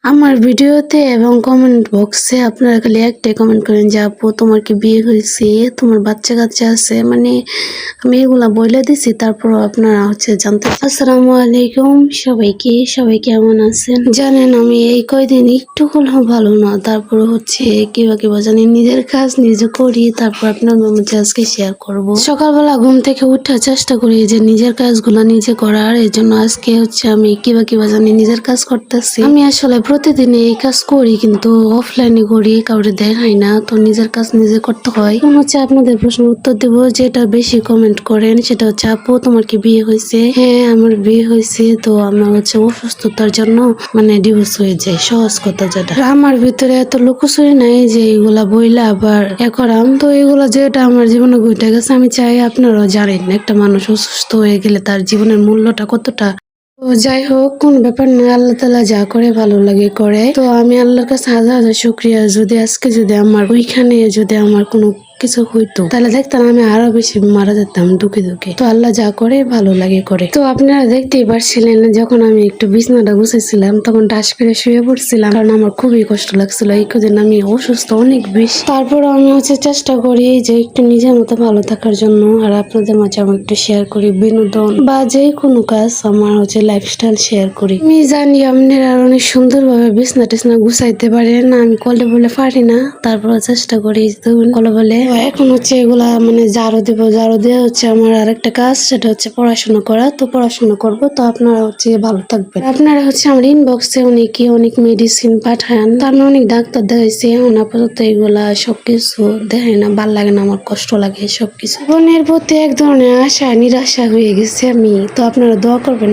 আমার ভিডিওতে এবং কমেন্ট বক্সে আপনারা খালি একটাই কমেন্ট করেন যে আপু তোমার কি বিয়ে হয়েছে, তোমার বাচ্চা কাচ্চা আছে, মানে আমি এগুলা বলে দিছি। তারপরও আপনারা জানতে। আসসালামু আলাইকুম সবাই কেমন আছেন? জানেন আমি এই কয়দিন একটু হলেও ভালো না, তারপর কিবা জানি নিজের কাজ নিজে করি, তারপর আপনাদের মধ্যে আজকে শেয়ার করব। সকালবেলা ঘুম থেকে উঠার চেষ্টা করি যে নিজের কাজগুলো নিজে করার, এই জন্য আজকে আমি কিবা জানি নিজের কাজ করতেছি। আমি আসলে প্রতিদিন এই কাজ করি, কিন্তু অফলাইনে করি, কাউরে দেখাই না, তো নিজের কাজ নিজে করতে হয়। আপনাদের প্রশ্নের উত্তর দেবো, যেটা বেশি কমেন্ট করেন সেটা হচ্ছে আপু তোমার কি বিয়ে হয়েছে? হ্যাঁ আমার বিয়ে হয়েছে, তো আমার অসুস্থতার জন্য মানে ডিভোর্স হয়ে যায়, সহজ কথা যেটা। আমার ভিতরে এত লুকোচুরি নাই যে এগুলা বইলা আবার করাম, তো এগুলা যেটা আমার জীবনে ঘটে গেছে, আমি চাই আপনারাও জানেন একটা মানুষ অসুস্থ হয়ে গেলে তার জীবনের মূল্যটা কতটা। তো যাই হোক, কোন ব্যাপার না, আল্লাহ তালা যা করে ভালো লাগে করে। তো আমি আল্লাহর কাছে হাজার হাজার শুক্রিয়া, যদি আমার ওইখানে আমার কোনো কিছু হইতো তাহলে দেখতাম আমি আরো বেশি মারা যেতাম দুঃখে দুঃখে। তো আল্লাহ যা করে ভালো লাগে করে। তো আপনারা দেখতেই পারছিলেন যখন আমি একটু বিছনাটা গুছাইছিলাম তখন ডাস করে শুয়ে পড়ছিলাম, কারণ আমার খুবই কষ্ট লাগছিল। এই কদিন আমি অসুস্থ অনেক বেশি। তারপর আমি চেষ্টা করি যে একটু নিজের মতো ভালো থাকার জন্য, আর আপনাদের মাঝে আমি একটু শেয়ার করি বিনোদন বা যে কোনো কাজ, আমার লাইফস্টাইল শেয়ার করি। আমি জানি আপনারা অনেক সুন্দরভাবে বিছনা টিছনা গুছাইতে পারেন, আমি কলে বলে পারি না, তারপর চেষ্টা করি কলে বলে। এখন এগুলা মানে ঝাড়ু দেবো, ঝাড়ু দিয়ে আমার আরেকটা কাজ, সেটা পড়াশোনা করা। তো পড়াশোনা করব। তো আপনারা ভালো থাকবেন। আপনারা আমার ইনবক্সে অনেক মেডিসিন পাঠান, তো আমি অনেক ডাক্তার দেখাইছি, এখন আপাতত এগুলা সবকিছু দেখাই না, ভাল লাগে না, আমার কষ্ট লাগে সবকিছু। জীবনের প্রতি এক ধরনের আশা নিরাশা হয়ে গেছে আমি। তো আপনারা দোয়া করবেন।